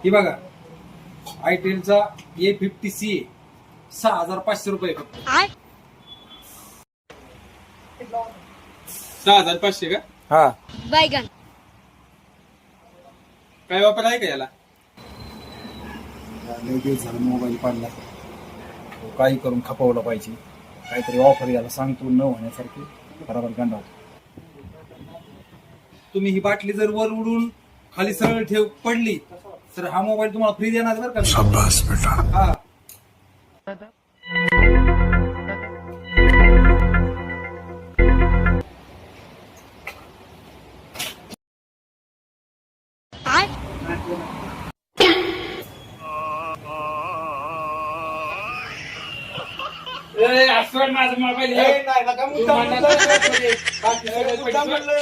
ही बघा आयटेलचा A50C 6500 रुपये फक्त. 6500 का? हा बैगन काय वापर आहे का याला? लय दिवस झालं मोबाईल पाडला, काही करून खपवलं पाहिजे. काहीतरी ऑफर याला सांगतो न होण्यासारखी बरोबर गंडाव. तुम्ही ही बाटली जर वर उडून खाली सरळ ठेव पडली तर हा मोबाईल तुम्हाला फ्री देणार बरं का. शाबास बेटा. हा माझा मोबाईल नाही, नका मुद्दाम म्हणलं. बाकी सगळं मुद्दाम म्हणलं.